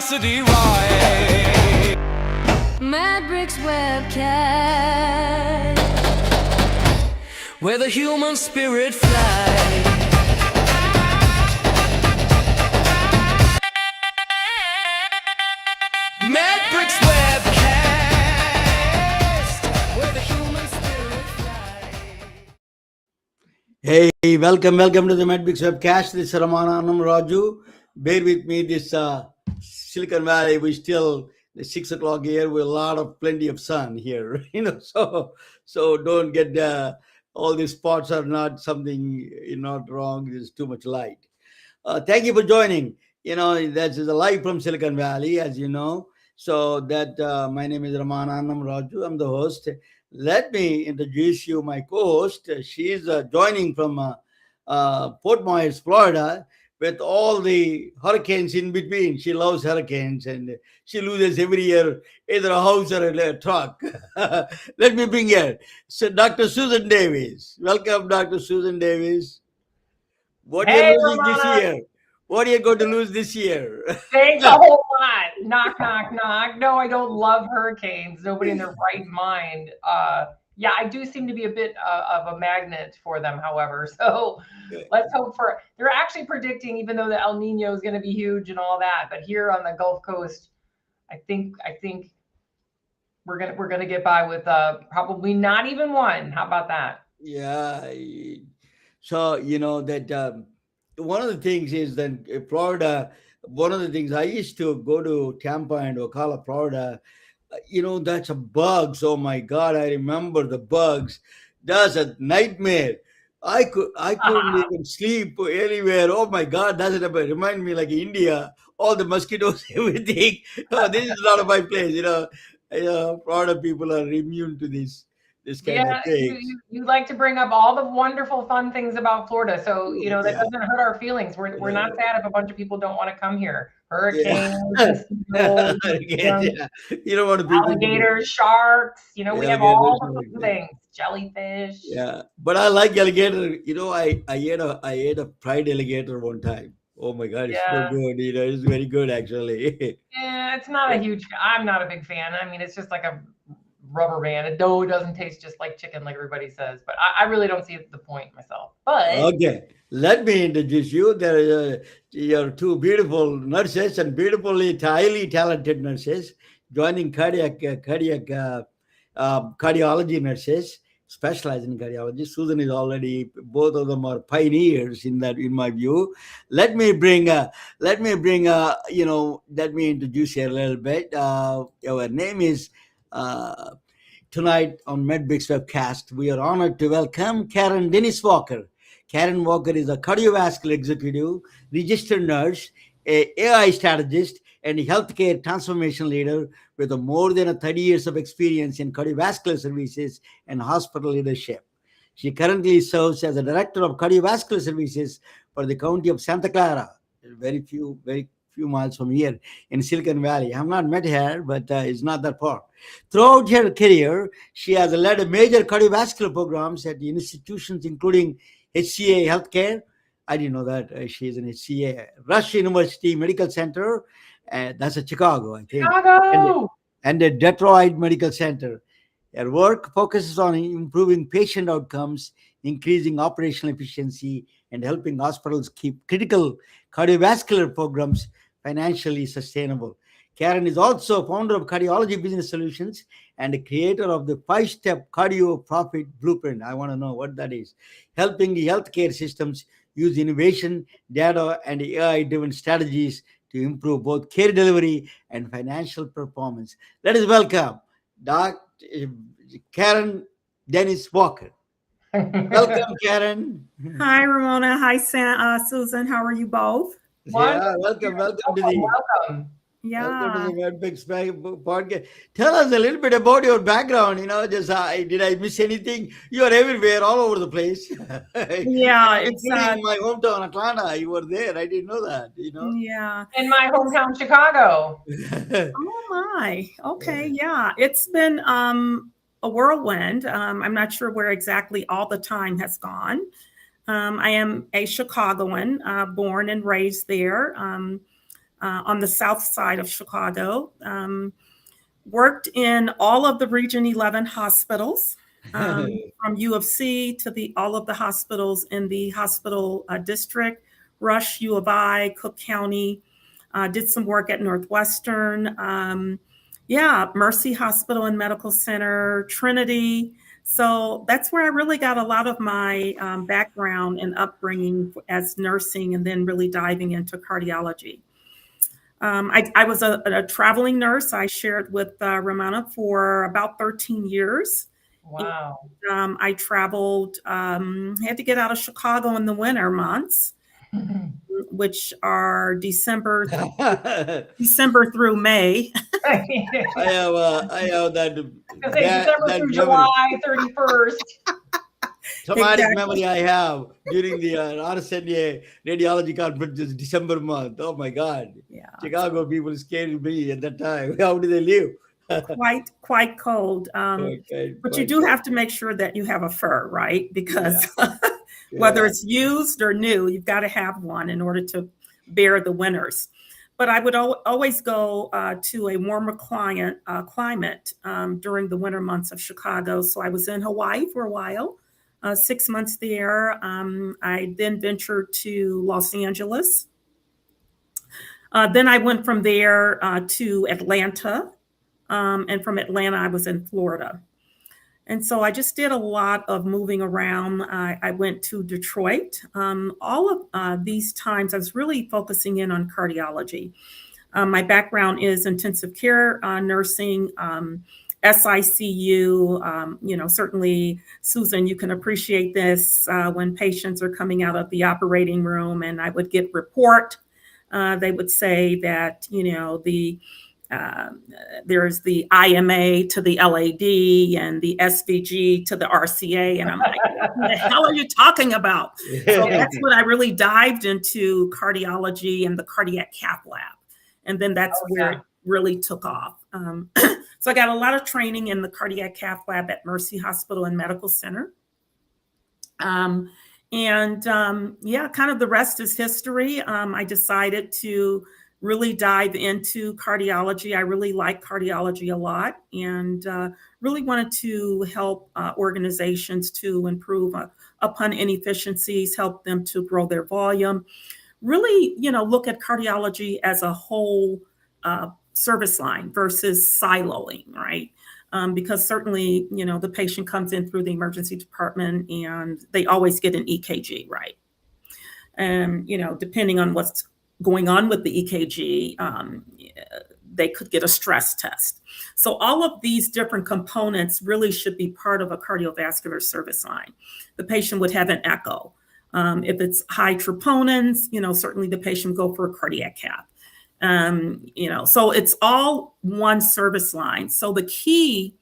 curiosity why. Madbricks webcast, Where the human spirit flies. Madbricks webcast, where the human spirit flies. Hey, welcome to the Medbix webcast. This is Ramananam Raju. Bear with me. This Silicon Valley, we still the 6 o'clock here with a lot of plenty of sun here. So don't get all these spots are not something not wrong. There's too much light. Thank you for joining. That is a live from Silicon Valley, as you know. So that my name is Ramananam Raju. I'm the host. Let me introduce you my co-host. She's joining from Fort Myers, Florida, with all the hurricanes in between. She loves hurricanes, and she loses every year either a house or a truck. Let me bring her. So, Dr. Susan Davis. Welcome, Dr. Susan Davis. What are Hey, you losing this Ramona. year? What are you going to lose this year? Thanks a whole lot. Knock, knock, knock. No, I don't love hurricanes. Nobody in their right mind. Yeah, I do seem to be a bit of a magnet for them, however. So let's hope for. They're actually predicting, even though the El Nino is going to be huge and all that, but here on the Gulf Coast, I think we're gonna get by with probably not even one. How about that? Yeah. So, that one of the things is that Florida, one of the things I used to go to Tampa and Ocala, Florida, that's a bugs. Oh my God, I remember the bugs. That's a nightmare. I couldn't even sleep anywhere. Oh my God, that's remind me like India, all the mosquitoes, everything. Oh, this is not my place. Florida people are immune to this kind of Yeah, things. you like to bring up all the wonderful, fun things about Florida. So, that Yeah, doesn't hurt our feelings. We're not sad if a bunch of people don't want to come here. yeah. Hurricanes, mosquitoes, Again, you know, yeah. You don't want to people to be alligators, sharks, we have alligators. all the fun Yeah. things. Jellyfish. Yeah, but I like alligator. I ate a fried alligator one time. Oh my God, it's so Yeah. good. It's very good actually. Yeah, it's not a huge, I'm not a big fan. I mean, it's just like a rubber band. It doesn't taste just like chicken like everybody says, but I really don't see the point myself. But Okay, let me introduce you. There is your two beautiful nurses and beautifully, highly talented nurses joining cardiology nurses, specialized in cardiology. Susan is already. Both of them are pioneers in that, in my view. Let me bring. Let me bring. Let me introduce her a little bit. Our name is. Tonight on MedBix webcast, we are honored to welcome Karen Denise Walker. Karen Walker is a cardiovascular executive, registered nurse, a AI strategist, and a healthcare transformation leader with more than 30 years of experience in cardiovascular services and hospital leadership. She currently serves as a director of cardiovascular services for the county of Santa Clara, very few miles from here in Silicon Valley. I have not met her, but it's not that far. Throughout her career, she has led major cardiovascular programs at institutions including HCA Healthcare. I didn't know that she is an HCA. Rush University Medical Center, that's at Chicago, I think, and, Chicago. and the Detroit Medical Center. Her work focuses on improving patient outcomes, increasing operational efficiency, and helping hospitals keep critical cardiovascular programs financially sustainable. Karen is also founder of Cardiology Business Solutions and a creator of the 5-step cardio profit blueprint. I want to know what that is. Helping the healthcare systems use innovation, data, and AI driven strategies to improve both care delivery and financial performance. Let us welcome Dr. Karen Denise Walker. Welcome, Karen. Hi, Ramona. Hi, Susan. How are you both? Yeah, Wonderful. welcome to the Welcome. welcome to Yeah. the One Big Spag podcast. Tell us a little bit about your background. Just did I miss anything? You are everywhere, all over the place, Yeah, it's including my hometown, Atlanta. You were there. I didn't know that. yeah. In my hometown, Chicago. Oh my. Okay, yeah. It's been a whirlwind. I'm not sure where exactly all the time has gone. I am a Chicagoan, born and raised there. on the south side of Chicago. Worked in all of the Region 11 hospitals, from U of C to all of the hospitals in the hospital district, Rush, U of I, Cook County. Did some work at Northwestern. Mercy Hospital and Medical Center, Trinity. So that's where I really got a lot of my background and upbringing as nursing, and then really diving into cardiology. I was a traveling nurse. I shared with Ramona for about 13 years. Wow. I traveled, had to get out of Chicago in the winter months, which are December through May. I have that December that through memory, July 31st. traumatic Exactly. memory I have during the RSNA radiology conference this December month. Oh my God. Yeah. Chicago people scared me at that time. How do they live? Quite cold. Okay, But you quite do cold. have to make sure that you have a fur, right? Because Yeah. whether it's used or new, you've got to have one in order to bear the winters. But I would always go to a warmer climate during the winter months of Chicago. So I was in Hawaii for a while, 6 months there. I then ventured to Los Angeles. Then I went from there to Atlanta. And from Atlanta, I was in Florida. And so I just did a lot of moving around. I went to Detroit. All of these times, I was really focusing in on cardiology. My background is intensive care nursing, SICU. Certainly, Susan, you can appreciate this when patients are coming out of the operating room, and I would get report. They would say that, there's the IMA to the LAD and the SVG to the RCA. And I'm like, what the hell are you talking about? So that's when I really dived into cardiology and the cardiac cath lab. And then that's where it really took off. So I got a lot of training in the cardiac cath lab at Mercy Hospital and Medical Center. Kind of the rest is history. I decided to really dive into cardiology. I really like cardiology a lot, and really wanted to help organizations to improve upon inefficiencies, help them to grow their volume. Really, look at cardiology as a whole service line versus siloing, right? Because certainly, the patient comes in through the emergency department and they always get an EKG, right? And, depending on what's going on with the EKG, they could get a stress test. So all of these different components really should be part of a cardiovascular service line. The patient would have an echo. If it's high troponins, certainly the patient would go for a cardiac cath. So it's all one service line. So the key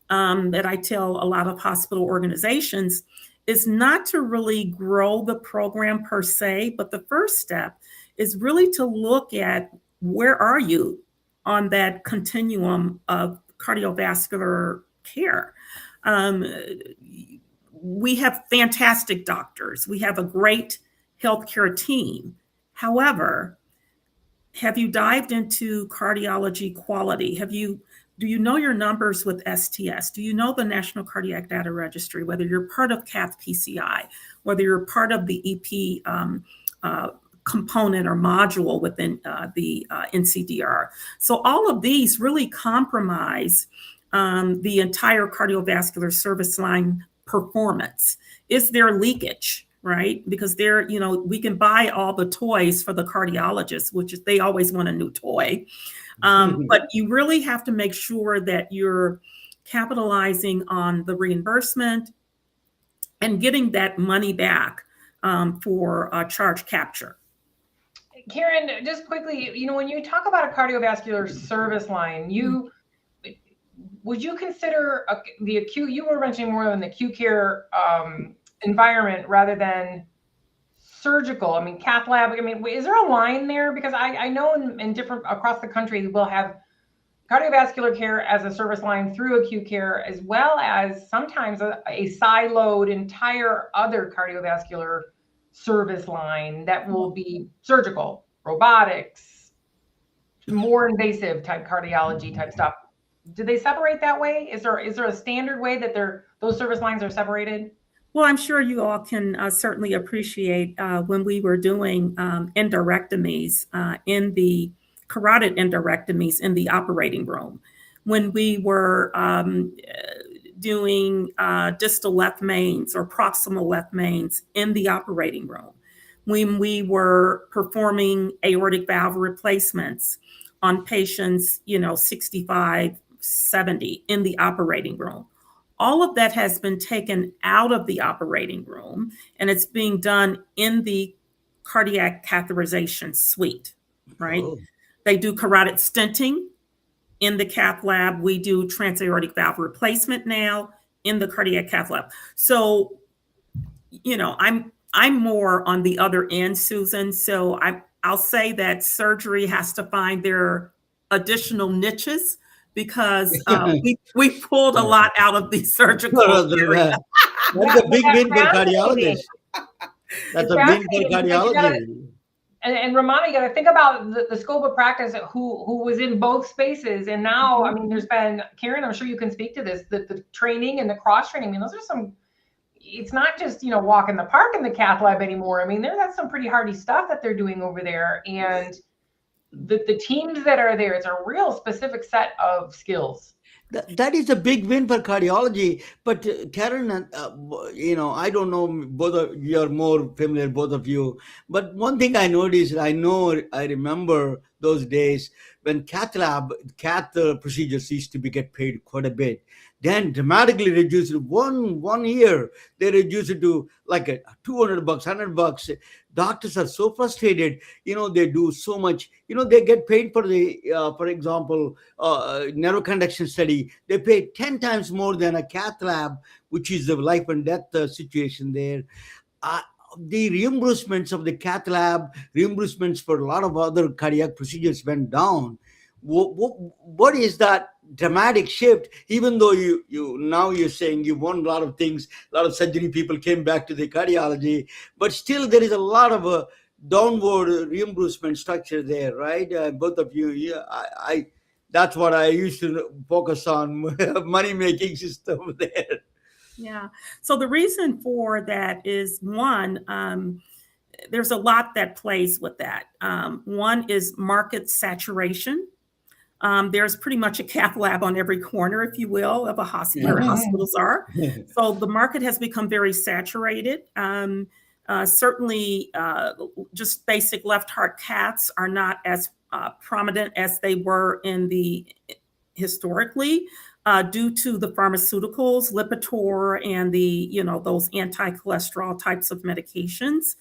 that I tell a lot of hospital organizations is not to really grow the program per se, but the first step is really to look at where are you on that continuum of cardiovascular care. We have fantastic doctors. We have a great healthcare team. However, have you dived into cardiology quality? Do you know your numbers with STS? Do you know the National Cardiac Data Registry, whether you're part of CATH PCI, whether you're part of the EP component or module within the NCDR? So all of these really compromise the entire cardiovascular service line performance. Is there leakage? Right? Because we can buy all the toys for the cardiologists, which is they always want a new toy. But you really have to make sure that you're capitalizing on the reimbursement and getting that money back for charge capture. Karen, just quickly, when you talk about a cardiovascular service line, would you consider the acute, you were mentioning more than the acute care environment rather than surgical? I mean, cath lab, is there a line there? Because I know in different, across the country, we'll have cardiovascular care as a service line through acute care, as well as sometimes a siloed entire other cardiovascular service line that will be surgical, robotics, more invasive type cardiology type stuff. Do they separate that way? Is there a standard way that those service lines are separated? Well, I'm sure you all can certainly appreciate when we were doing endorectomies in the carotid endorectomies in the operating room, when we were doing distal left mains or proximal left mains in the operating room, when we were performing aortic valve replacements on patients, 65, 70 in the operating room. All of that has been taken out of the operating room and it's being done in the cardiac catheterization suite, right? Oh. They do carotid stenting in the cath lab. We do transaortic valve replacement now in the cardiac cath lab. So, I'm more on the other end, Susan. So I'll say that surgery has to find their additional niches because we pulled a lot out of the surgical area. That's a big win for Fascinating. cardiologists. That's It's a win for fascinating because you gotta- cardiology. And Ramona, you got to think about the scope of practice who was in both spaces. And now, I mean, there's been, Karen, I'm sure you can speak to this, the training and the cross training. I mean, those are some, it's not just, walk in the park in the cath lab anymore. I mean, that's some pretty hardy stuff that they're doing over there. And the teams that are there, it's a real specific set of skills. That is a big win for cardiology. But Karen, I don't know, both of you are more familiar, both of you. But one thing I noticed, I remember those days when cath procedures used to be get paid quite a bit. Then dramatically reduced it. One year they reduced it to like $200, $100. Doctors are so frustrated. They do so much. They get paid for for example, narrow conduction study. They pay 10 times more than a cath lab, which is the life and death situation there. The reimbursements of the cath lab, reimbursements for a lot of other cardiac procedures went down. What is that dramatic shift? Even though now you're saying you won a lot of things, a lot of surgery people came back to the cardiology, but still there is a lot of downward reimbursement structure there, right? Both of you, that's what I used to focus on, money making system there. Yeah. So the reason for that is one, there's a lot that plays with that. One is market saturation. There's pretty much a cath lab on every corner, if you will, of a hospital where hospitals are. So the market has become very saturated. Certainly, just basic left heart caths are not as prominent as they were historically. Due to the pharmaceuticals, Lipitor, and those anti-cholesterol types of medications.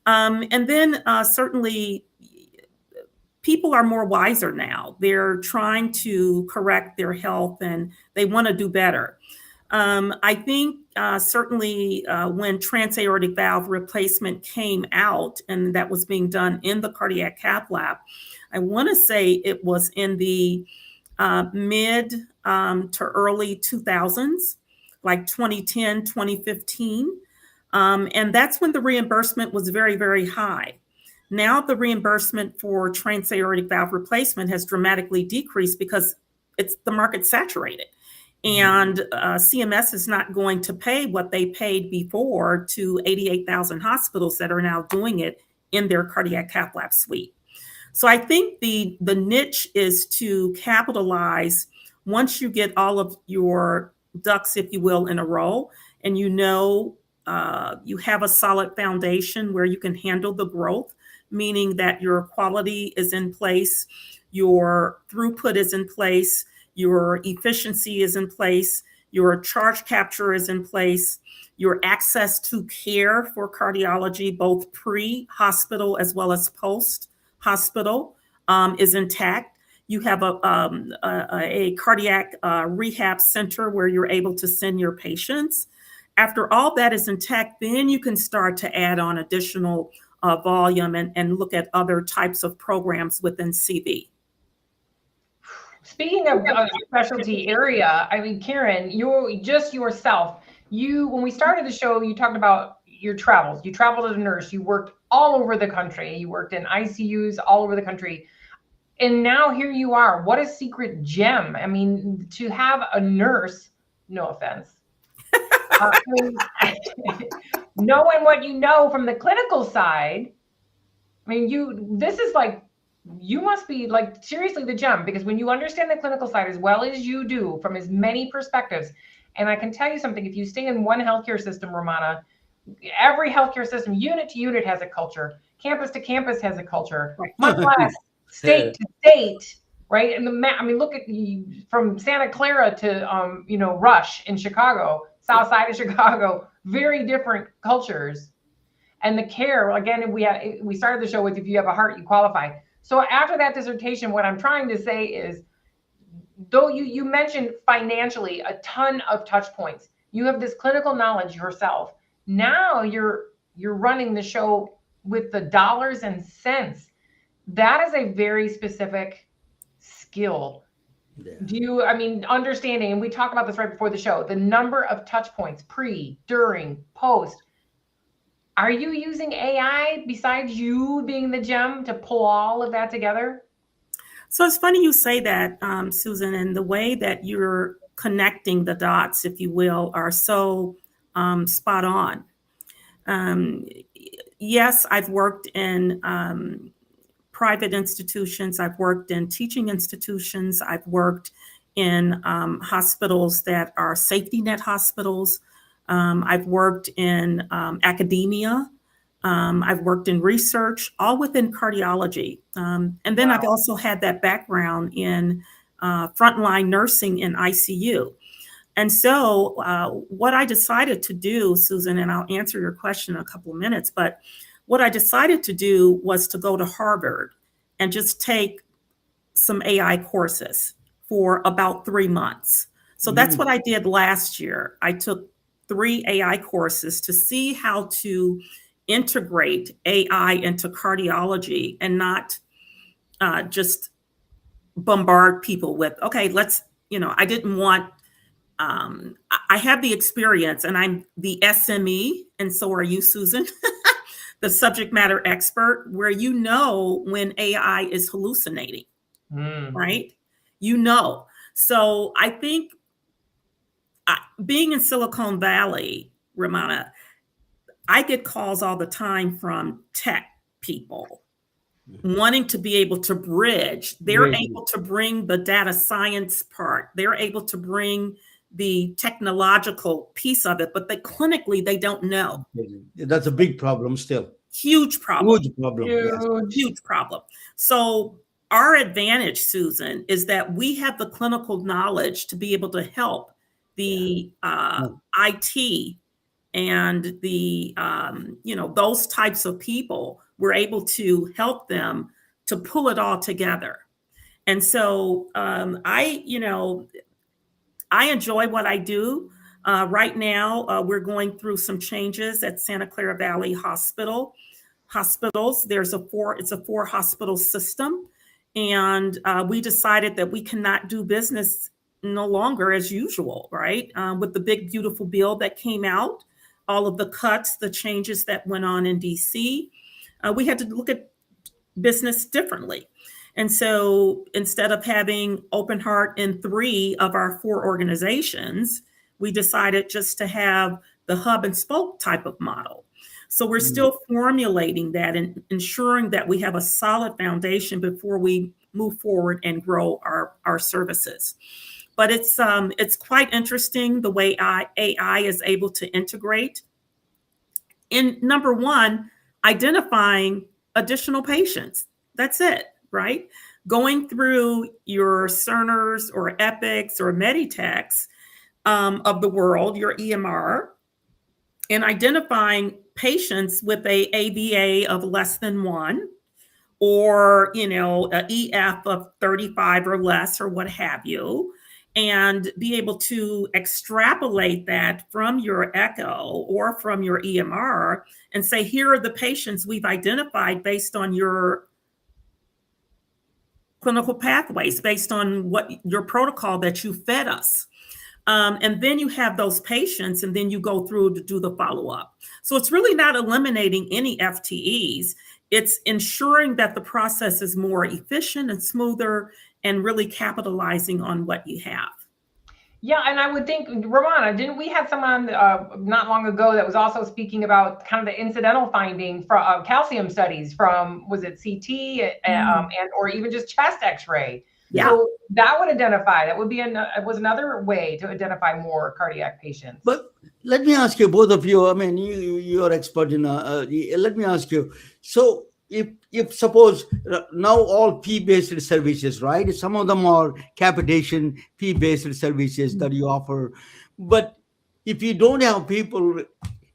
And then certainly people are more wiser now. They're trying to correct their health and they want to do better. I think certainly when transaortic valve replacement came out and that was being done in the cardiac cath lab, I want to say it was in the mid to early 2000s, like 2010, 2015. And that's when the reimbursement was very, very high. Now the reimbursement for transaortic valve replacement has dramatically decreased because the market's saturated. And CMS is not going to pay what they paid before to 88,000 hospitals that are now doing it in their cardiac cath lab suite. So I think the niche is to capitalize once you get all of your ducks, if you will, in a row, and you have a solid foundation where you can handle the growth, meaning that your quality is in place, your throughput is in place, your efficiency is in place, your charge capture is in place, your access to care for cardiology, both pre-hospital as well as post-hospital, is intact. You have a cardiac rehab center where you're able to send your patients. After all that is intact, then you can start to add on additional volume and look at other types of programs within CV. Speaking of specialty area, I mean, Karen, you just yourself, when we started the show, you talked about your travels. You traveled as a nurse. You worked all over the country. You worked in ICUs all over the country. And now here you are. What a secret gem. I mean, to have a nurse, no offense, I mean, knowing what you know from the clinical side, I mean, this is like, you must be like seriously the gem, because when you understand the clinical side as well as you do from as many perspectives, and I can tell you something, if you stay in one healthcare system, Romana, every healthcare system, unit to unit has a culture, campus to campus has a culture, Right. much less state to state, right? And I mean, look at from Santa Clara to Rush in Chicago, South Side of Chicago, very different cultures. And the care, again, we started the show with, if you have a heart, you qualify. So after that dissertation, what I'm trying to say is, though you mentioned financially a ton of touch points, you have this clinical knowledge yourself. Now you're running the show with the dollars and cents. That is a very specific skill. Yeah. I mean, understanding, and we talked about this right before the show, the number of touch points, pre, during, post. Are you using AI besides you being the gem to pull all of that together? So it's funny you say that, Susan, and the way that you're connecting the dots, if you will, are so spot on. Um, yes, I've worked in private institutions. I've worked in teaching institutions. I've worked in hospitals that are safety net hospitals. I've worked in academia. I've worked in research, all within cardiology. And then I've also had that background in frontline nursing in ICU. And so what I decided to do, Susan, and I'll answer your question in a couple of minutes, but what I decided to do was to go to Harvard and just take some AI courses for about 3 months. So that's what I did last year. I took 3 AI courses to see how to integrate AI into cardiology and not just bombard people with, okay, let's, I didn't want, I have the experience and I'm the SME, and so are you, Susan, the subject matter expert, where when AI is hallucinating, right? So I think being in Silicon Valley, Ramana, I get calls all the time from tech people wanting to be able to bridge. They're able to bring the data science part. They're able to bring the technological piece of it, but clinically, they don't know. That's a big problem still. Huge problem. Huge problem. Huge. Yes. Huge problem. So our advantage, Susan, is that we have the clinical knowledge to be able to help the IT and the those types of people. We're able to help them to pull it all together. And so I enjoy what I do. Right now, we're going through some changes at Santa Clara Valley Hospitals. It's a 4-hospital system. And we decided that we cannot do business no longer as usual, right? With the big, beautiful bill that came out, all of the cuts, the changes that went on in DC, we had to look at business differently. And so instead of having Open Heart in 3 of our 4 organizations, we decided just to have the hub and spoke type of model. So we're still formulating that and ensuring that we have a solid foundation before we move forward and grow our services. But it's quite interesting the way AI is able to integrate. In number 1, identifying additional patients. That's it, right? Going through your Cerners or Epics or Meditechs of the world, your EMR, and identifying patients with a AVA of less than 1, or a EF of 35 or less, or what have you, and be able to extrapolate that from your echo or from your EMR and say, here are the patients we've identified based on your clinical pathways, based on what your protocol that you fed us. And then you have those patients, and then you go through to do the follow-up. So it's really not eliminating any FTEs. it's ensuring that the process is more efficient and smoother and really capitalizing on what you have. Yeah, and I would think, Ramona, didn't we have someone not long ago that was also speaking about kind of the incidental finding from calcium studies from, was it CT and or even just chest X-ray? Yeah. So that would identify, that would be was another way to identify more cardiac patients. But let me ask you, both of you. I mean, you are expert in. Let me ask you. So, if suppose now all fee-based services, right? Some of them are capitation fee-based services that you offer, but if you don't have people,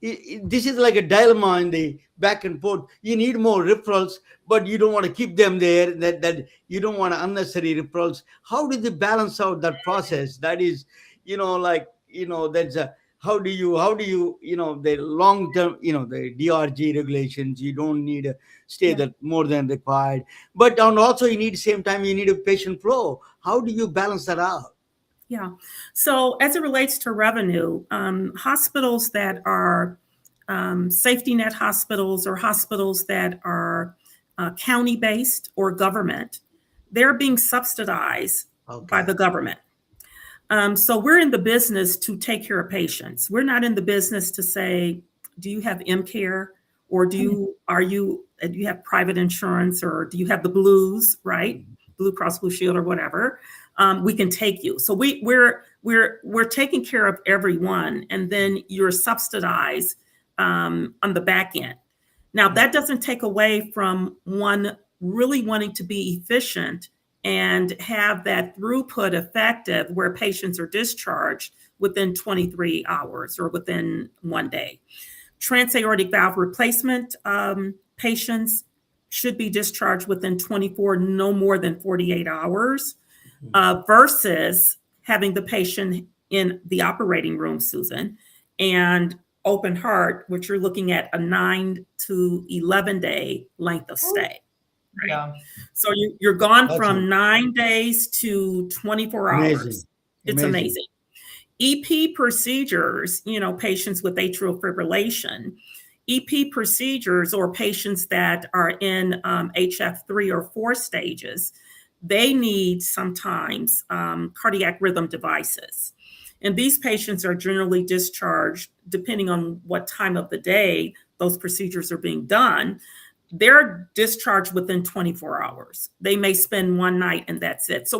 this is like a dilemma in the back and forth. You need more referrals, but you don't want to keep them there. That you don't want unnecessary referrals. How do they balance out that process? That is, that's a how do you the long term, the DRG regulations, you don't need to stay Yeah. that more than required, but and also you need same time you need a patient flow. How do you balance that out? Yeah. So as it relates to revenue, hospitals that are safety net hospitals or hospitals that are county-based or government, they're being subsidized by Okay. the government. So we're in the business to take care of patients. We're not in the business to say, do you have M-Care, or do you have private insurance, or do you have the Blues, right? Blue Cross Blue Shield or whatever. We can take you. So we're taking care of everyone, and then you're subsidized on the back end. Now that doesn't take away from one really wanting to be efficient and have that throughput effective where patients are discharged within 23 hours or within 1 day. Transaortic valve replacement patients should be discharged within 24, no more than 48 hours, versus having the patient in the operating room, Susan, and open heart, which you're looking at a 9 to 11 day length of stay. Right? Yeah. So you're gone That's from 9 days to 24 amazing. hours. It's amazing. EP procedures, patients with atrial fibrillation, EP procedures, or patients that are in HF3 or 4 stages, they need sometimes cardiac rhythm devices. And these patients are generally discharged, depending on what time of the day those procedures are being done, they're discharged within 24 hours. They may spend one night and that's it. So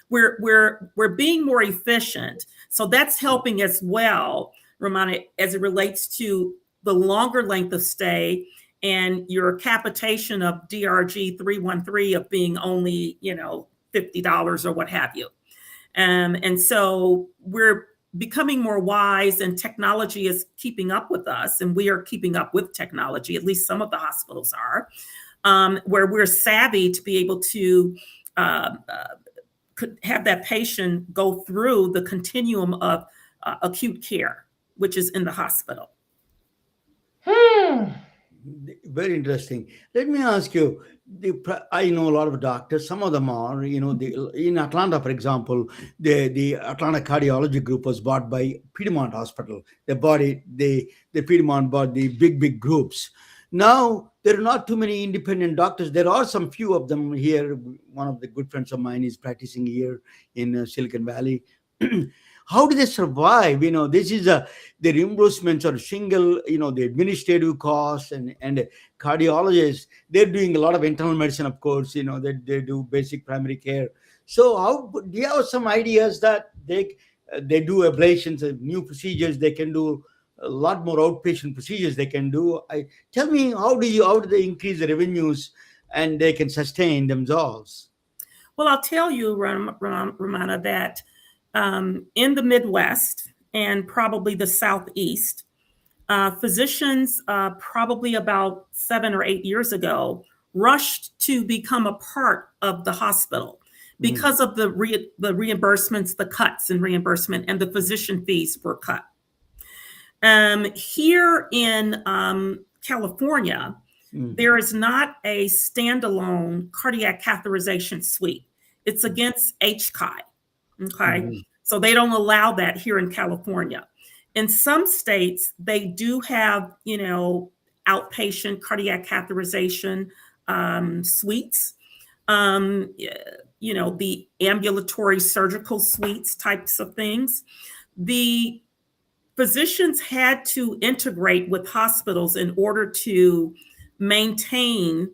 we're being more efficient. So that's helping as well, Ramona, as it relates to the longer length of stay and your capitation of DRG 313 of being only, $50 or what have you. And so we're becoming more wise, and technology is keeping up with us, and we are keeping up with technology. At least some of the hospitals are, where we're savvy to be able to have that patient go through the continuum of acute care, which is in the hospital. Very interesting. Let me ask you. I know a lot of doctors. Some of them are, in Atlanta, for example, the Atlanta Cardiology Group was bought by Piedmont Hospital. The Piedmont bought the big groups. Now there are not too many independent doctors. There are some few of them here. One of the good friends of mine is practicing here in Silicon Valley. How do they survive? This is the reimbursements are single, the administrative costs and cardiologists, they're doing a lot of internal medicine, of course, they do basic primary care. So how do you have some ideas that they do ablations, new procedures, they can do a lot more outpatient procedures they can do. Tell me, how do they increase the revenues and they can sustain themselves? Well, I'll tell you, Ramona, that in the Midwest and probably the Southeast, physicians probably about 7 or 8 years ago rushed to become a part of the hospital because of the reimbursements, the cuts in reimbursement, and the physician fees were cut. Here in California, there is not a standalone cardiac catheterization suite. It's against HCI. Okay. So they don't allow that here in California. In some states, they do have, outpatient cardiac catheterization suites, the ambulatory surgical suites types of things. The physicians had to integrate with hospitals in order to maintain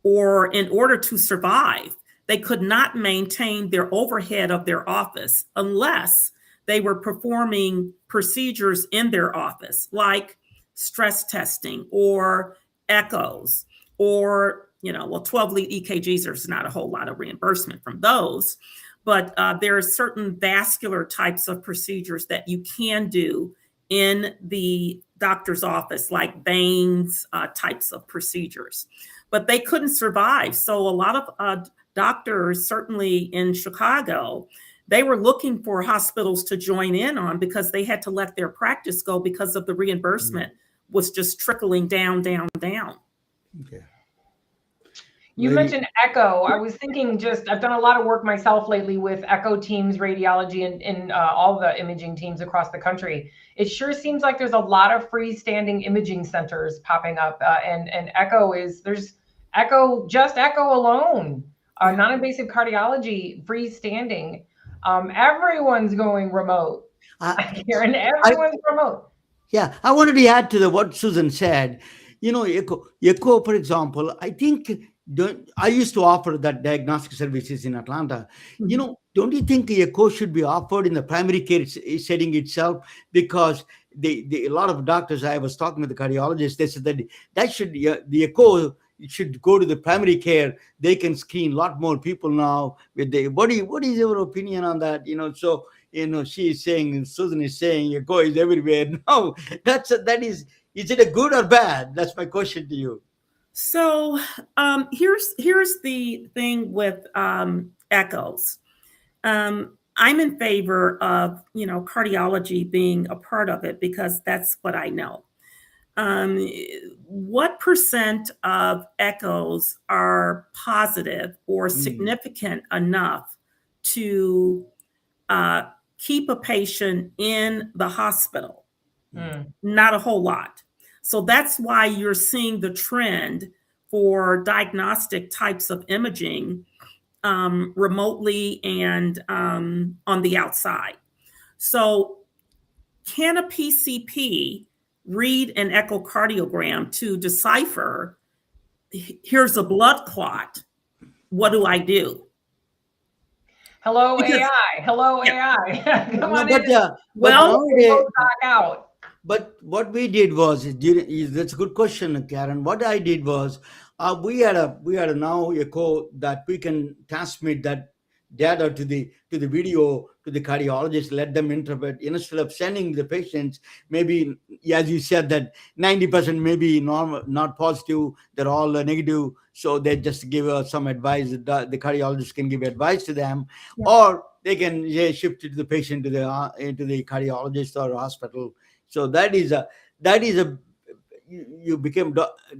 or in order to survive. They could not maintain their overhead of their office unless they were performing procedures in their office, like stress testing or echoes or 12 lead EKGs. There's not a whole lot of reimbursement from those, but there are certain vascular types of procedures that you can do in the doctor's office, like veins types of procedures, but they couldn't survive. So a lot of doctors, certainly in Chicago, they were looking for hospitals to join in on because they had to let their practice go because of the reimbursement was just trickling down. Okay. You mentioned echo. I was thinking I've done a lot of work myself lately with echo teams, radiology, and all the imaging teams across the country. It sure seems like there's a lot of freestanding imaging centers popping up, and there's echo, just echo alone, non-invasive cardiology, freestanding. Everyone's going remote here, and everyone's remote. Yeah, I wanted to add to what Susan said. Echo, for example, I think I used to offer that diagnostic services in Atlanta. Don't you think echo should be offered in the primary care setting itself? Because a lot of doctors, I was talking with the cardiologists, they said that the echo should go to the primary care. They can screen a lot more people now. What is your opinion on that? She is saying, Susan is saying, echo is everywhere. No, is it a good or bad? That's my question to you. So here's the thing with echoes. I'm in favor of cardiology being a part of it because that's what I know. What percent of echoes are positive or significant enough to keep a patient in the hospital? Not a whole lot. So that's why you're seeing the trend for diagnostic types of imaging remotely and on the outside. So can a PCP read an echocardiogram to decipher, here's a blood clot, what do I do? Hello, AI. Hello, AI. Come on in. Back out. But what we did was, that's a good question, Karen. What I did was, we had a now echo that we can transmit that data to the video to the cardiologist, let them interpret instead of sending the patients. Maybe, as you said, that 90% maybe normal, not positive, they're all negative. So they just give some advice. The cardiologist can give advice to them, or they can shift it to the patient into the cardiologist or hospital. So that is a you became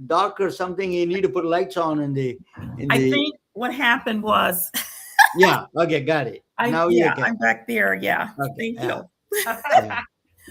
dark or something. You need to put lights on I think what happened was. Yeah. Okay. Got it. I'm back there. Yeah. Okay, Thank you. Yeah.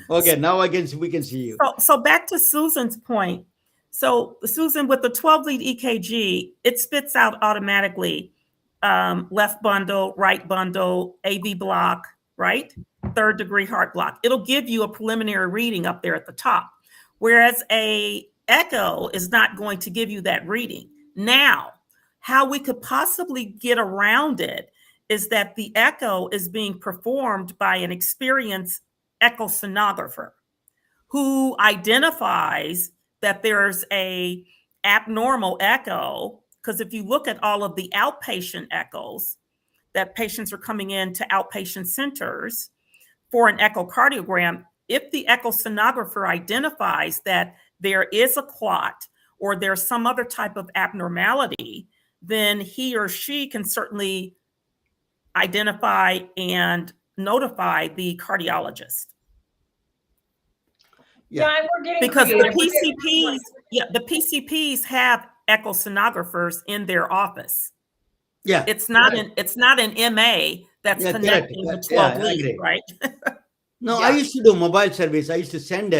Okay. Now we can see you. So back to Susan's point. So Susan, with the 12 lead EKG, it spits out automatically left bundle, right bundle, AV block, right? Third degree heart block. It'll give you a preliminary reading up there at the top. Whereas a echo is not going to give you that reading. Now, how we could possibly get around it is that the echo is being performed by an experienced echosonographer who identifies that there's a abnormal echo. Because if you look at all of the outpatient echoes that patients are coming into outpatient centers for an echocardiogram, if the echosonographer identifies that there is a clot or there's some other type of abnormality, then he or she can certainly identify and notify the cardiologist. Yeah, and we're getting because creative. the PCPs have echosonographers in their office. Yeah, it's not an MA that's connecting the 12 lead, right? No, I used to do mobile service. I used to send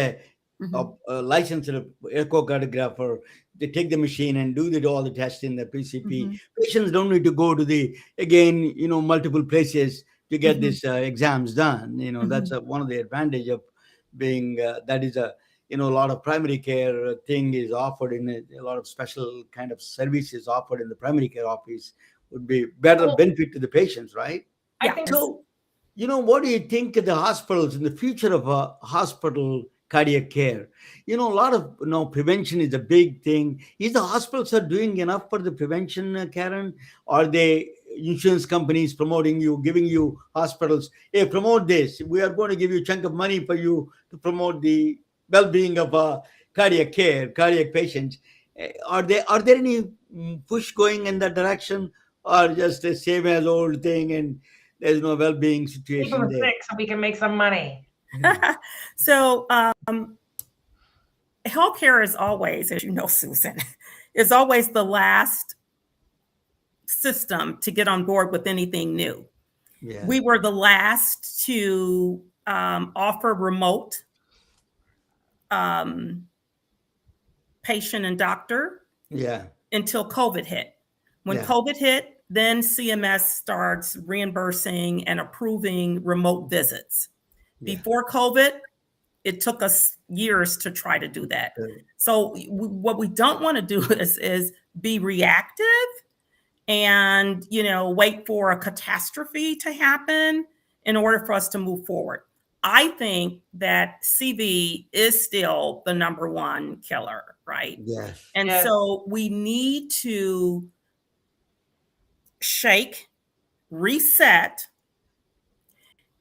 Mhm. a licensed echocardiographer. They take the machine and do all the testing, the PCP. Mhm. Patients don't need to go to multiple places to get Mhm. these exams done. That's Mhm. one of the advantage of being that is a lot of primary care thing is offered in a lot of special kind of services offered in the primary care office would be better Well, benefit to the patients, right? I Yeah. think So, what do you think of the hospitals in the future of hospital cardiac care? A lot of prevention is a big thing. Is the hospitals are doing enough for the prevention, Karen? Are they insurance companies promoting you, giving you hospitals? Hey, promote this. We are going to give you a chunk of money for you to promote the well-being of cardiac care, cardiac patients. Are there any push going in that direction, or just the same as old thing and there's no well-being keep situation them there? sick so we can make some money. So, healthcare is always, as you know, Susan, is always the last system to get on board with anything new. Yeah, We were the last to offer remote um, patient and doctor yeah, until COVID hit. When yeah, COVID hit, then CMS starts reimbursing and approving remote visits. yeah. Before COVID, it took us years to try to do that. So what we don't want to do is be reactive and wait for a catastrophe to happen in order for us to move forward. I think that CV is still the number one killer, right? Yes. And Yes. so we need to shake, reset,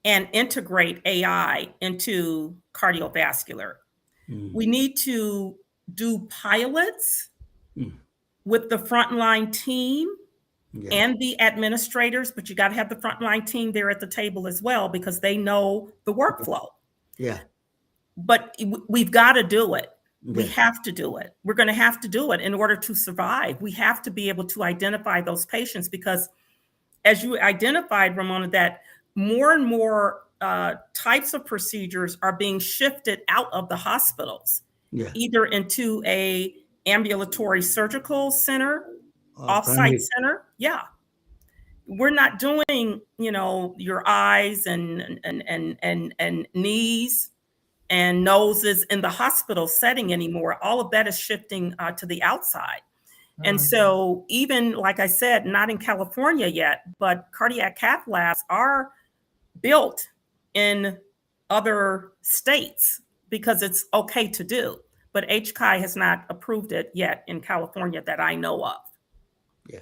and integrate AI into cardiovascular. Mm, We need to do pilots mm, with the frontline team yeah, and the administrators, but you got to have the frontline team there at the table as well because they know the workflow. yeah, But we've got to do it. We yes, have to do it. We're going to have to do it in order to survive. We have to be able to identify those patients because, as you identified, Ramona, that more and more types of procedures are being shifted out of the hospitals, yeah. either into a ambulatory surgical center, offsite Primary. center. Yeah, we're not doing, your eyes and knees and noses in the hospital setting anymore. All of that is shifting to the outside. And so, even like I said, not in California yet, but cardiac cath labs are built in other states because it's okay to do. But HCI has not approved it yet in California that I know of. Yeah.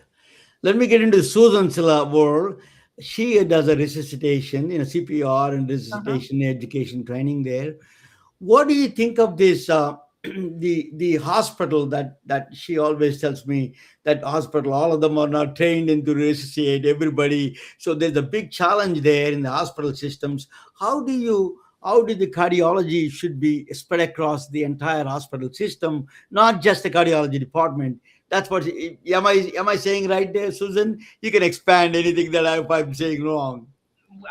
Let me get into Susan's world. She does a resuscitation, CPR and Uh-huh. resuscitation education training there. What do you think of this? The hospital that she always tells me that hospital, all of them are not trained into resuscitate everybody. So there's a big challenge there in the hospital systems. How do the cardiology should be spread across the entire hospital system, not just the cardiology department? That's what am I saying right there, Susan? You can expand anything that if I'm saying wrong.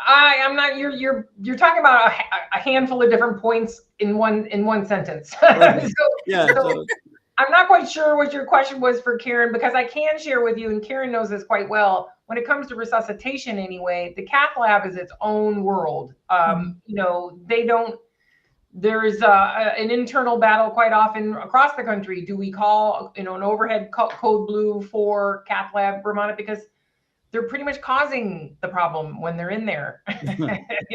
I'm not. You're talking about a handful of different points in one sentence. Okay. Yeah. So So I'm not quite sure what your question was for Karen, because I can share with you, and Karen knows this quite well. When it comes to resuscitation, anyway, the cath lab is its own world. They don't. There's an internal battle quite often across the country. Do we call an overhead code blue for cath lab, Vermont? Because they're pretty much causing the problem when they're in there.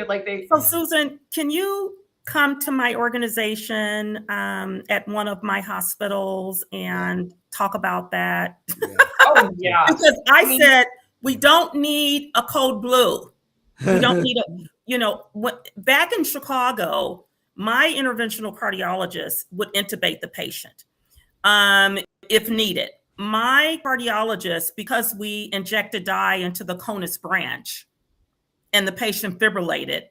Like they. So, Susan, can you come to my organization at one of my hospitals and talk about that? yeah. Oh yeah. Because I said we don't need a code blue. We don't need back in Chicago, my interventional cardiologist would intubate the patient if needed. My cardiologist, because we injected dye into the conus branch and the patient fibrillated,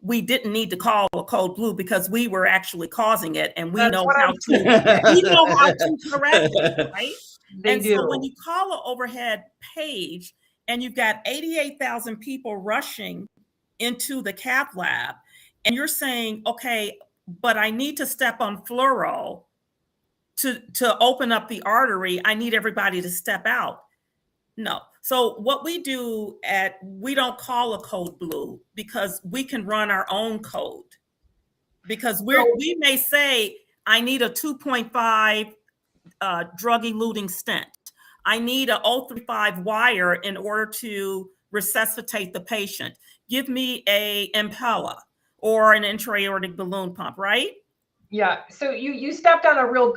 we didn't need to call a code blue because we were actually causing it, and we That's know what how I'm to correct it, right? They And do. so when you call an overhead page and you've got 88,000 people rushing into the cath lab, and you're saying, okay, but I need to step on fluoro to open up the artery. I need everybody to step out. No. So what we do we don't call a code blue because we can run our own code. Because we may say, I need a 2.5 drug-eluting stent. I need a 035 wire in order to resuscitate the patient. Give me a Impella or an intra-aortic balloon pump, right? Yeah. So you stepped on a real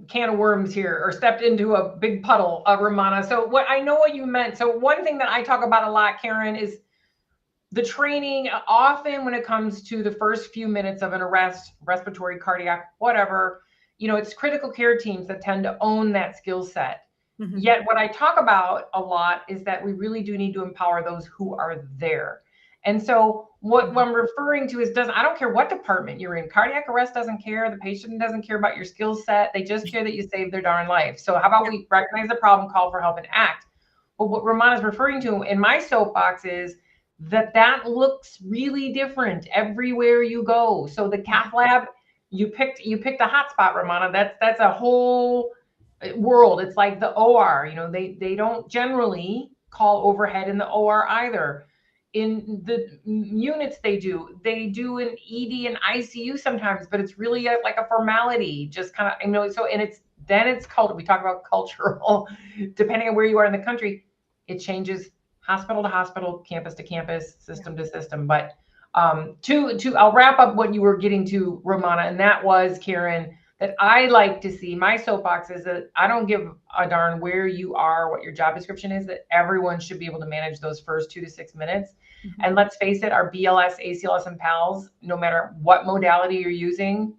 can of worms here, or stepped into a big puddle, Romana. So I know what you meant. So one thing that I talk about a lot, Karen, is the training. Often when it comes to the first few minutes of an arrest, respiratory, cardiac, whatever, it's critical care teams that tend to own that skill set. Mm-hmm. Yet what I talk about a lot is that we really do need to empower those who are there. And so what I'm referring to is I don't care what department you're in. Cardiac arrest doesn't care. The patient doesn't care about your skill set. They just care that you saved their darn life. So how about we recognize the problem, call for help, and act? But what Romana is referring to in my soapbox is that looks really different everywhere you go. So the cath lab, you picked a hotspot, Romana. That's a whole world. It's like the OR. They don't generally call overhead in the OR either. In the units they do an ED and ICU sometimes, but it's really like a formality, just kind of, so, and it's called, we talk about cultural, depending on where you are in the country, it changes hospital to hospital, campus to campus, system to system. But I'll wrap up what you were getting to, Romana, and that was, Karen, that I like to see, my soapbox is that I don't give a darn where you are, what your job description is, that everyone should be able to manage those first 2 to 6 minutes. Mm-hmm. And let's face it, our BLS, ACLS, and PALS, no matter what modality you're using,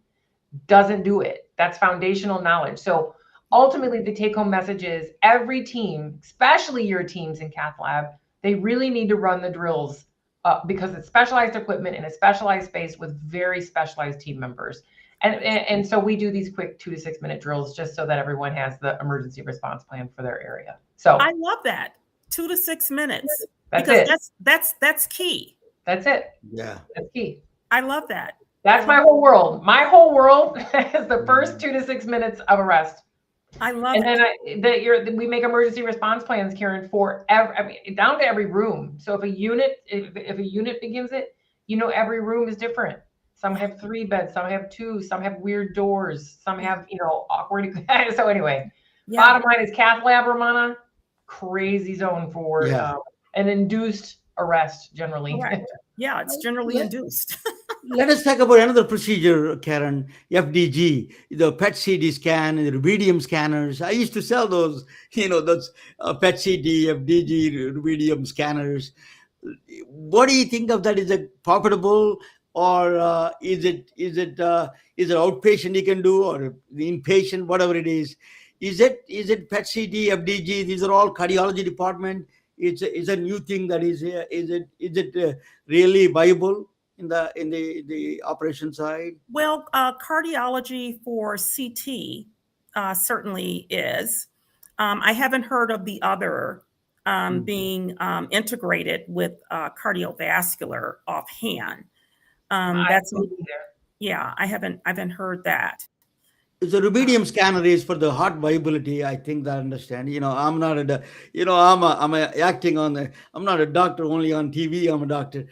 doesn't do it. That's foundational knowledge. So ultimately, the take-home message is every team, especially your teams in cath lab, they really need to run the drills because it's specialized equipment in a specialized space with very specialized team members. And so we do these quick 2 to 6 minute drills just so that everyone has the emergency response plan for their area. So I love that. 2 to 6 minutes. That's That's key. That's it. Yeah. That's key. I love that. That's my whole world. My whole world is the first 2 to 6 minutes of arrest. I love it. And then we make emergency response plans, Karen, for down to every room. So if a unit begins it, every room is different. Some have 3 beds, some have 2, some have weird doors, some have, awkward. So anyway, bottom line is cath lab, Romana, crazy zone for an induced arrest generally. Correct. Yeah, it's generally induced. Let us talk about another procedure, Karen, FDG, the PET-CT scan, the rubidium scanners. I used to sell those, those PET-CT, FDG, rubidium scanners. What do you think of that? Is it profitable, or is it outpatient you can do, or the inpatient, whatever it is? Is it PET-CT, FDG? These are all cardiology department. It's a new thing that is it really viable in the operation side? Well, cardiology for CT certainly is. I haven't heard of the other being integrated with cardiovascular offhand. That's I haven't heard that. The rubidium scanner is for the heart viability. I think that I understand. I'm not I'm acting on the. I'm not a doctor only on TV. I'm a doctor.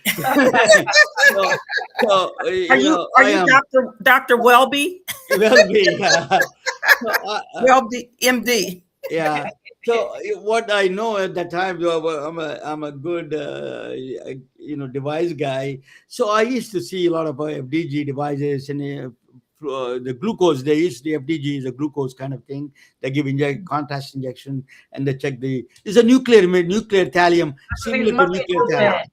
Are you Dr. Welby? Welby, Welby, MD. Yeah. So what I know at that time, I'm a good device guy. So I used to see a lot of FDG devices and. The glucose, they use the FDG is a glucose kind of thing. They give contrast injection and they check it's a nuclear thallium, similar to nuclear thallium.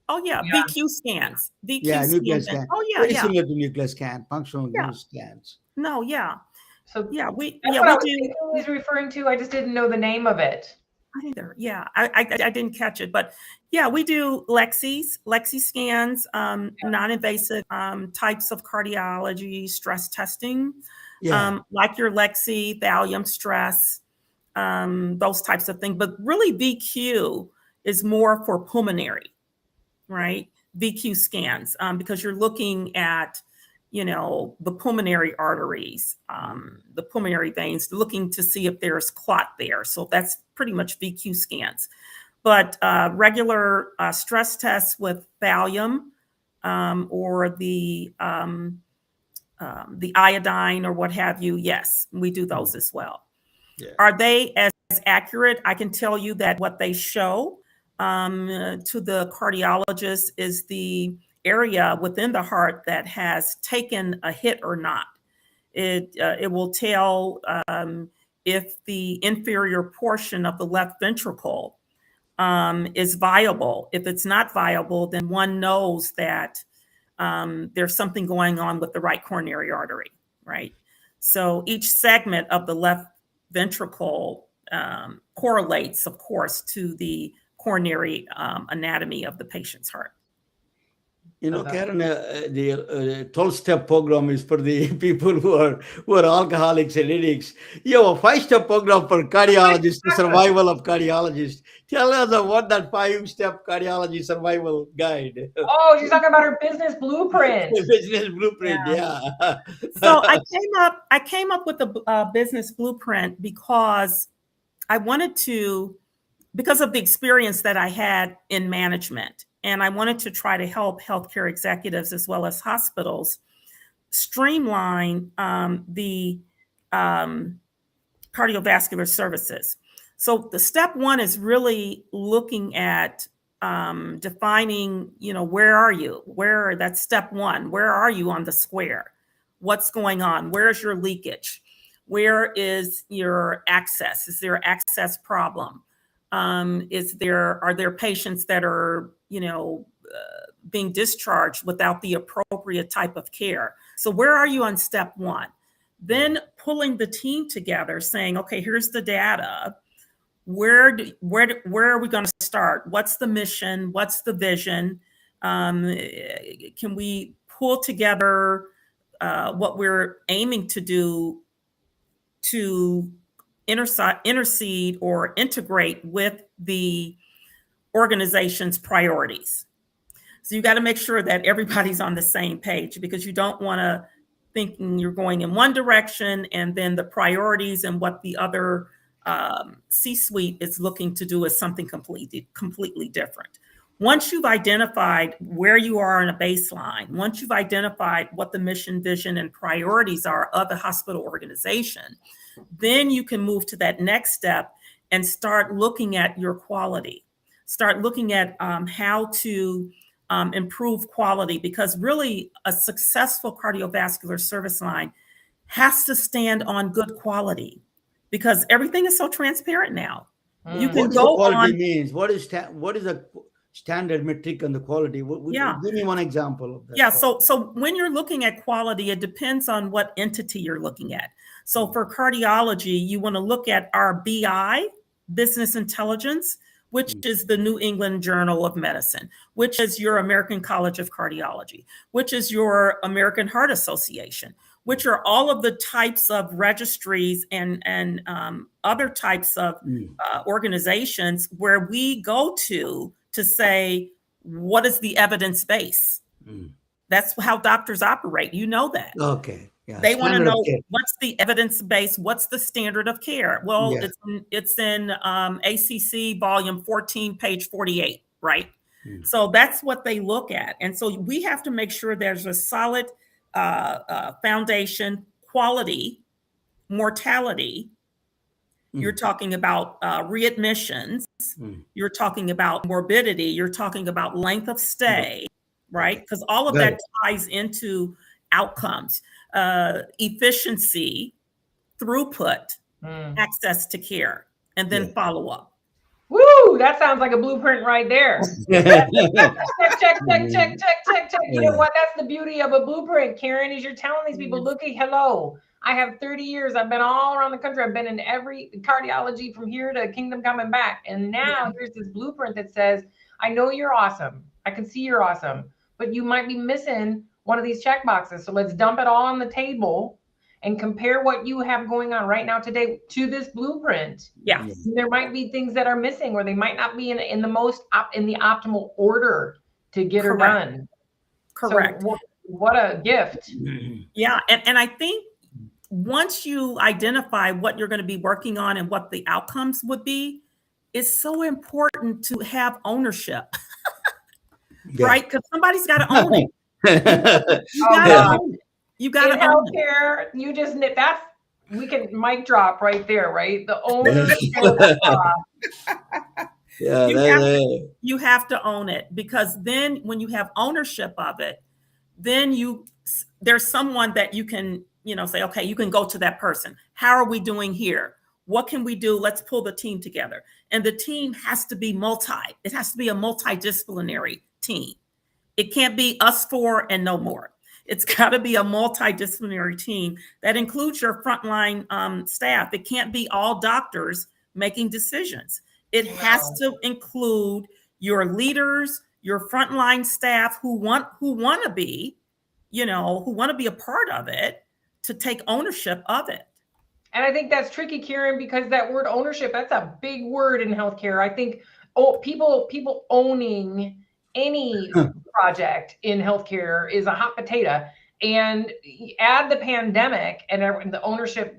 Oh yeah, VQ scans. VQ nuclear scans. scan. Oh yeah, very similar to nuclear scan, functional scans. No, yeah. So we do. I was referring to. I just didn't know the name of it. Either. Yeah, I didn't catch it, but yeah, we do Lexi scans, non-invasive types of cardiology stress testing, like your Lexi, thallium stress, those types of things. But really, VQ is more for pulmonary, right? VQ scans, because you're looking at the pulmonary arteries, the pulmonary veins, looking to see if there's clot there. So that's pretty much VQ scans. But regular stress tests with thallium or the iodine or what have you, yes, we do those as well. Yeah. Are they as accurate? I can tell you that what they show to the cardiologist is the area within the heart that has taken a hit or not. It will tell if the inferior portion of the left ventricle is viable. If it's not viable, then one knows that there's something going on with the right coronary artery, right? So each segment of the left ventricle correlates, of course, to the coronary anatomy of the patient's heart. Karen, the 12-step program is for the people who are alcoholics and addicts. You have a 5-step program for cardiologists, the survival of cardiologists. Tell us what that 5-step cardiology survival guide. Oh, she's talking about her business blueprint. Business blueprint, yeah. So I came up with the business blueprint because I wanted to, because of the experience that I had in management. And I wanted to try to help healthcare executives as well as hospitals streamline the cardiovascular services. So the step one is really looking at defining, where are you? That's step one. Where are you on the square? What's going on? Where's your leakage? Where is your access? Is there an access problem? Are there patients that are, being discharged without the appropriate type of care? So where are you on step one? Then pulling the team together, saying, okay, here's the data. Where are we going to start? What's the mission? What's the vision? Can we pull together what we're aiming to do to intercede or integrate with the organization's priorities? So you got to make sure that everybody's on the same page, because you don't want to think you're going in one direction and then the priorities and what the other C-suite is looking to do is something completely different. Once you've identified where you are on a baseline, once you've identified what the mission, vision, and priorities are of the hospital organization, then you can move to that next step and start looking at your quality. Start looking at how to improve quality, because really a successful cardiovascular service line has to stand on good quality, because everything is so transparent now. You can go quality on. Means what is a standard metric on the quality? Give me one example of that. Yeah. So when you're looking at quality, it depends on what entity you're looking at. So for cardiology, you want to look at our BI, business intelligence, which is the New England Journal of Medicine, which is your American College of Cardiology, which is your American Heart Association, which are all of the types of registries and other types of organizations where we go to say, what is the evidence base? That's how doctors operate. You know that. Okay. Yeah. They want to know what's the evidence base, what's the standard of care. Well, it's in ACC volume 14, page 48, right? So that's what they look at. And so we have to make sure there's a solid foundation, quality, mortality. You're talking about readmissions. You're talking about morbidity. You're talking about length of stay, right? Because all of that ties into outcomes, efficiency, throughput, access to care, and then follow up. Woo! That sounds like a blueprint right there. check. You know what? That's the beauty of a blueprint, Karen, is you're telling these people, looky, hello. I have 30 years. I've been all around the country. I've been in every cardiology from here to Kingdom Come and back. And now here's this blueprint that says, I know you're awesome. I can see you're awesome, but you might be missing one of these check boxes. So let's dump it all on the table and compare what you have going on right now today to this blueprint. Yeah. There might be things that are missing, or they might not be in the optimal order to get her done. Correct. So what a gift. Yeah. And I think once you identify what you're going to be working on and what the outcomes would be, it's so important to have ownership, Yeah. right? Because somebody's got to own it. You Oh, got to God. own it. You got In to own it. healthcare, you just that's we can mic drop right there, right? The ownership. Yeah, You have to own it, because then when you have ownership of it, then there's someone that you can, say, okay, you can go to that person. How are we doing here? What can we do? Let's pull the team together. And the team has to be it has to be a multidisciplinary team. It can't be us four and no more. It's got to be a multidisciplinary team that includes your frontline staff. It can't be all doctors making decisions. It has to include your leaders, your frontline staff who want to be, who want to be a part of it, to take ownership of it. And I think that's tricky, Karen, because that word ownership, that's a big word in healthcare. I think people owning any project in healthcare is a hot potato. And add the pandemic and the ownership,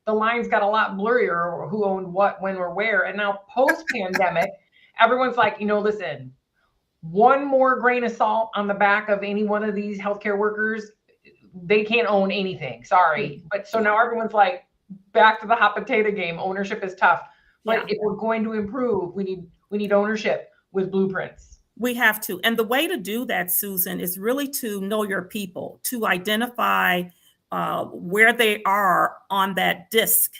the lines got a lot blurrier, who owned what, when, or where. And now post-pandemic, everyone's like, listen, one more grain of salt on the back of any one of these healthcare workers, they can't own anything. Sorry. But so now everyone's like, back to the hot potato game. Ownership is tough. But if we're going to improve, we need ownership with blueprints. We have to. And the way to do that, Susan, is really to know your people, to identify where they are on that disc.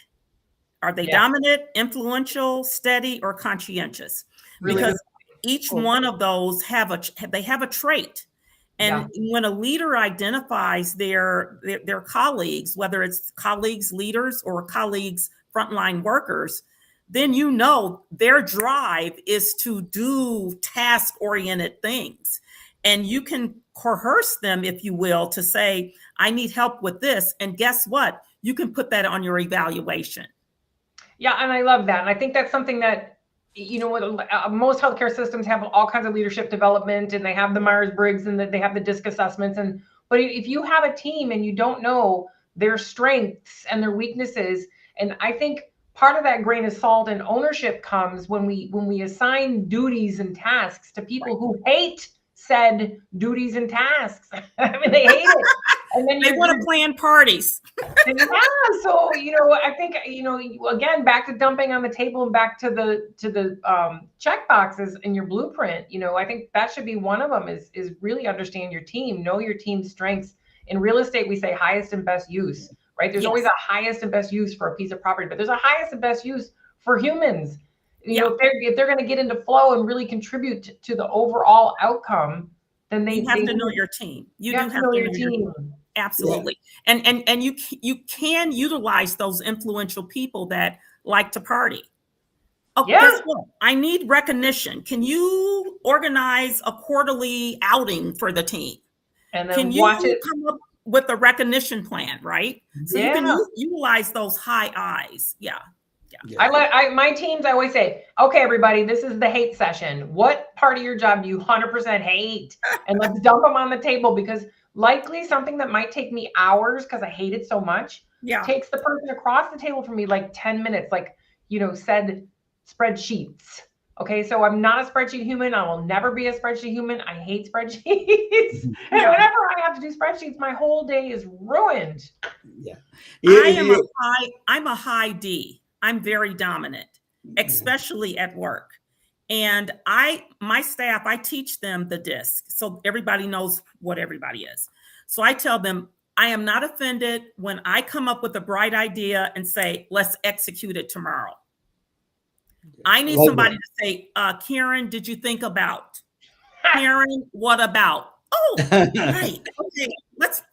Are they dominant, influential, steady, or conscientious? Really, because each one of those have a trait. And when a leader identifies their colleagues, whether it's colleagues, leaders, or colleagues, frontline workers, then their drive is to do task-oriented things. And you can coerce them, if you will, to say, I need help with this. And guess what? You can put that on your evaluation. Yeah, and I love that. And I think that's something that, most healthcare systems have all kinds of leadership development, and they have the Myers-Briggs, and they have the DISC assessments. But if you have a team and you don't know their strengths and their weaknesses, and I think part of that grain of salt and ownership comes when we assign duties and tasks to people who hate said duties and tasks. I mean, they hate it. And then they want to plan parties. So I think again, back to dumping on the table and back to the check boxes in your blueprint. I think that should be one of them. Is really understand your team, know your team's strengths. In real estate, we say highest and best use. Right? There's always a highest and best use for a piece of property, but there's a highest and best use for humans. If they're going to get into flow and really contribute to the overall outcome, then you have to know your team. You have to know your team. Absolutely. Yeah. And you can utilize those influential people that like to party. Oh, guess what? I need recognition. Can you organize a quarterly outing for the team? And then can you come up with a recognition plan, right? So you can utilize those high eyes. Yeah. My teams, I always say, okay, everybody, this is the hate session. What part of your job do you 100% hate? And let's dump them on the table, because likely something that might take me hours because I hate it so much takes the person across the table from me like 10 minutes, like, said spreadsheets. Okay, so I'm not a spreadsheet human. I will never be a spreadsheet human. I hate spreadsheets. And whenever I have to do spreadsheets, my whole day is ruined. I'm a high D. I'm very dominant, especially at work. And my staff, I teach them the DISC, so everybody knows what everybody is. So I tell them, I am not offended when I come up with a bright idea and say, let's execute it tomorrow. I need somebody to say, Karen, did you think about? Karen, what about? Oh, right. Okay, let's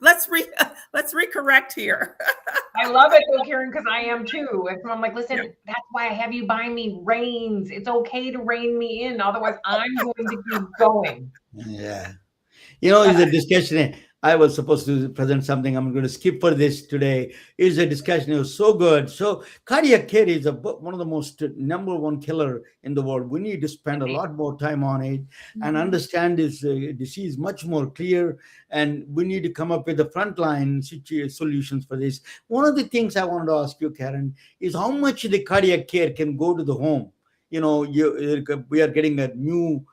recorrect here. I love it though, Karen, because I am too. And so I'm like, listen, that's why I have you buy me reins. It's okay to rein me in. Otherwise, I'm going to keep going. Yeah. It's a discussion. I was supposed to present something. I'm going to skip for this today. Is a discussion. It was so good. So cardiac care is one of the most number one killer in the world. We need to spend a lot more time on it and understand this disease much more clear. And we need to come up with the frontline solutions for this. One of the things I wanted to ask you, Karen, is how much the cardiac care can go to the home. We are getting a new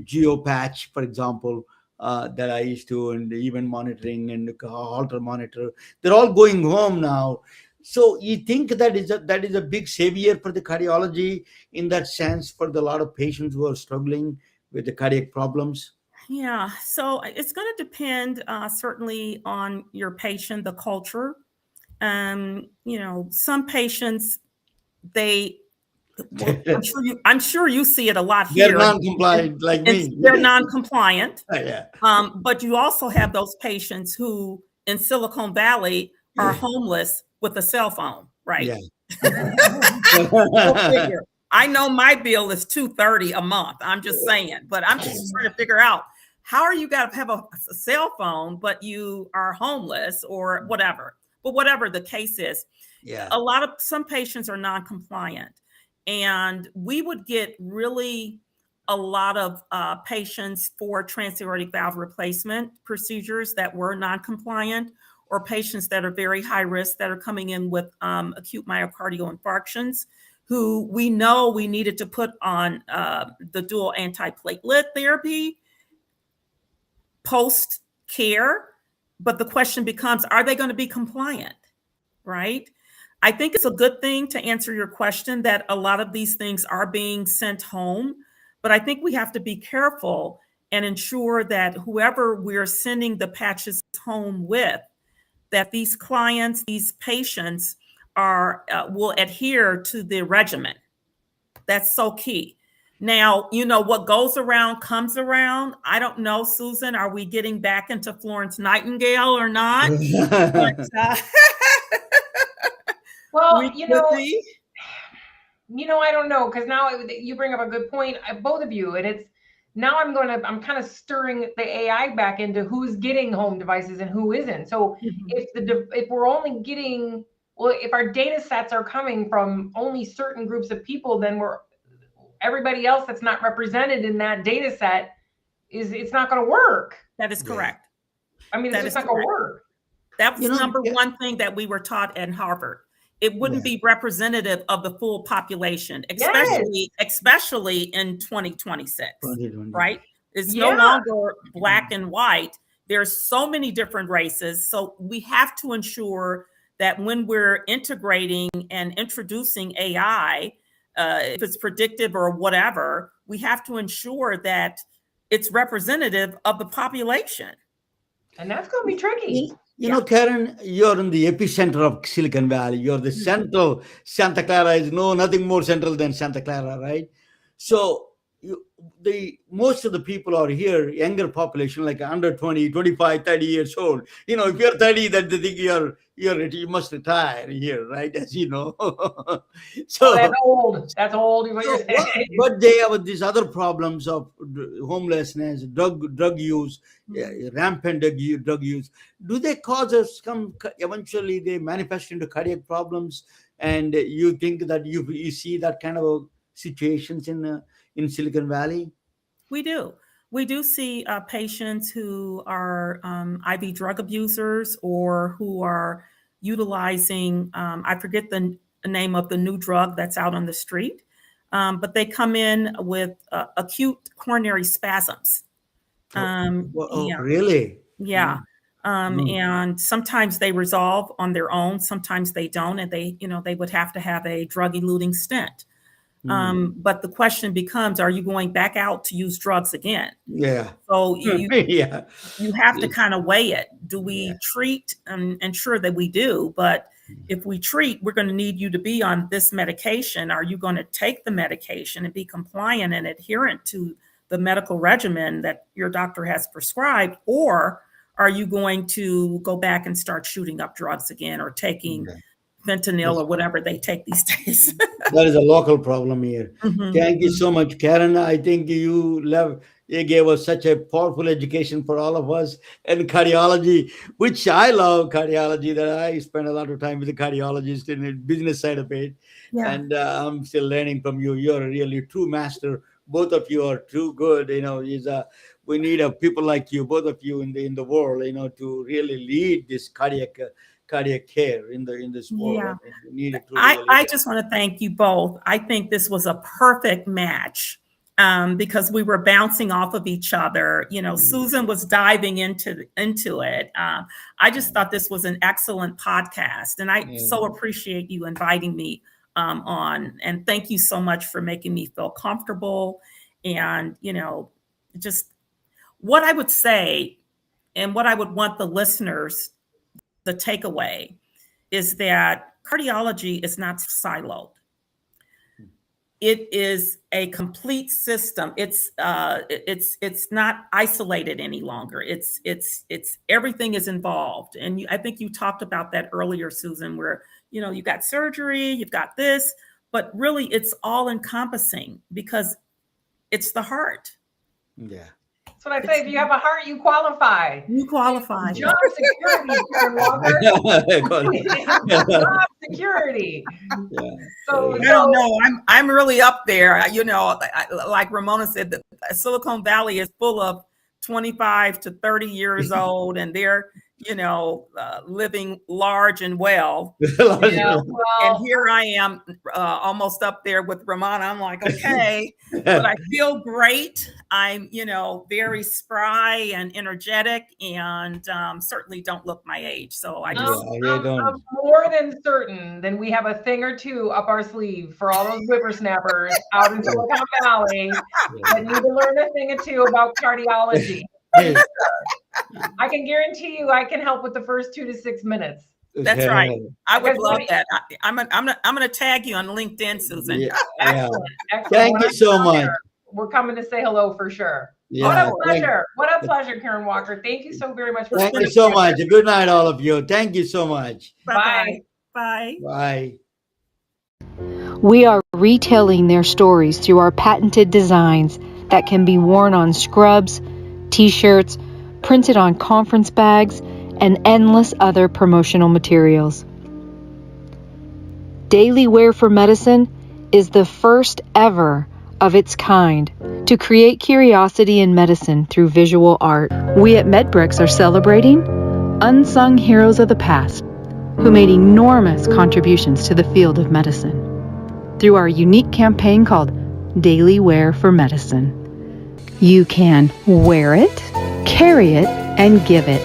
geo patch, for example, that I used to, and even monitoring and Holter monitor. They're all going home now. So you think that is a big savior for the cardiology in that sense for the lot of patients who are struggling with the cardiac problems? Yeah, so it's going to depend certainly on your patient, the culture. Some patients, well, I'm sure you see it a lot They're here. non-compliant like me. They're non-compliant. Yeah. But you also have those patients who in Silicon Valley are homeless with a cell phone, right? Yeah. I know my bill is $230 a month. I'm just saying, but I'm just trying to figure out how are you going to have a cell phone, but you are homeless or whatever. But whatever the case is, Yeah. some patients are non-compliant, and we would get really a lot of patients for transaortic valve replacement procedures that were non-compliant, or patients that are very high risk that are coming in with acute myocardial infarctions, who we know we needed to put on the dual antiplatelet therapy post-care. But the question becomes, are they going to be compliant, right? I think it's a good thing, to answer your question, that a lot of these things are being sent home. But I think we have to be careful and ensure that whoever we're sending the patches home with, that these clients, these patients will adhere to the regimen. That's so key. Now, what goes around comes around. I don't know, Susan, are we getting back into Florence Nightingale or not? But, Well, we you could know, be. I don't know, because now you bring up a good point, both of you, and it's now I'm kind of stirring the AI back into who's getting home devices and who isn't. So if we're only getting, well, if our data sets are coming from only certain groups of people, then everybody else that's not represented in that data set it's not going to work. That is correct. I mean, it's just not going to work. That was number one thing that we were taught at Harvard. It wouldn't be representative of the full population, especially in 2026, right? It's no longer black and white. There's so many different races. So we have to ensure that when we're integrating and introducing AI, if it's predictive or whatever, we have to ensure that it's representative of the population. And that's going to be tricky. You know, Karen, you're in the epicenter of Silicon Valley. You're the central. Santa Clara is nothing more central than Santa Clara, right? So most of the people are here, younger population, like under 20, 25, 30 years old. If you're 30, then they think you must retire here, right? As you know. So that's old. That's old. But they have these other problems of homelessness, drug use, rampant drug use. Do they cause us eventually they manifest into cardiac problems? And you think that you see that kind of situations in Silicon Valley? We do see patients who are IV drug abusers, or who are utilizing, I forget the name of the new drug that's out on the street, but they come in with acute coronary spasms. Really? Yeah. And sometimes they resolve on their own, sometimes they don't, and they would have to have a drug-eluting stent. But the question becomes, are you going back out to use drugs again? Yeah. So you have to kind of weigh it. Do we treat and ensure that we do? But if we treat, we're going to need you to be on this medication. Are you going to take the medication and be compliant and adherent to the medical regimen that your doctor has prescribed? Or are you going to go back and start shooting up drugs again, or taking fentanyl or whatever they take these days? That is a local problem here. Thank you so much, Karen. I think you You gave us such a powerful education for all of us, and cardiology, which I love cardiology. That I spend a lot of time with the cardiologist in the business side of it, Yeah. and I'm still learning from you. You're a really true master. Both of you are too good. We need people like you, both of you in the world. To really lead this cardiac care in this world. Yeah. And we need it truly. I just want to thank you both. I think this was a perfect match because we were bouncing off of each other. Susan was diving into it. I just thought this was an excellent podcast, and I so appreciate you inviting me on. And thank you so much for making me feel comfortable. And just what I would say, and what I would want the listeners, the takeaway, is that cardiology is not siloed. It is a complete system. It's not isolated any longer. It's everything is involved. And I think you talked about that earlier, Susan, where you got surgery, you've got this, but really it's all encompassing because it's the heart. Yeah. That's what I say. If you have a heart, you qualify. You qualify. Job security, Karen Walker. Job security. Yeah. So, I don't know. I'm really up there. Like Ramona said, the Silicon Valley is full of 25 to 30 years old, and they're living large and well. yeah, well, And here I am, almost up there with Ramona. I'm like, okay, but I feel great. I'm, very spry and energetic, and certainly don't look my age. So I just, I'm more than certain then we have a thing or two up our sleeve for all those whippersnappers out in Silicon Valley that need to learn a thing or two about cardiology. I can guarantee you I can help with the first 2 to 6 minutes. that's right. I would Because love that. I'm gonna tag you on LinkedIn, Susan. Yeah. Excellent. Excellent. Thank When you I'm so down much. there, we're coming to say hello for sure. Yeah, What a pleasure. What a pleasure, Karen Walker. Thank you so very much for Thank you spending so time much. with us. Good night, all of you. Thank you so much. Bye. Bye. Bye. We are retelling their stories through our patented designs that can be worn on scrubs, t-shirts, printed on conference bags, and endless other promotional materials. Daily Wear for Medicine is the first ever of its kind to create curiosity in medicine through visual art. We at MedBricks are celebrating unsung heroes of the past who made enormous contributions to the field of medicine through our unique campaign called Daily Wear for Medicine. You can wear it, carry it, and give it.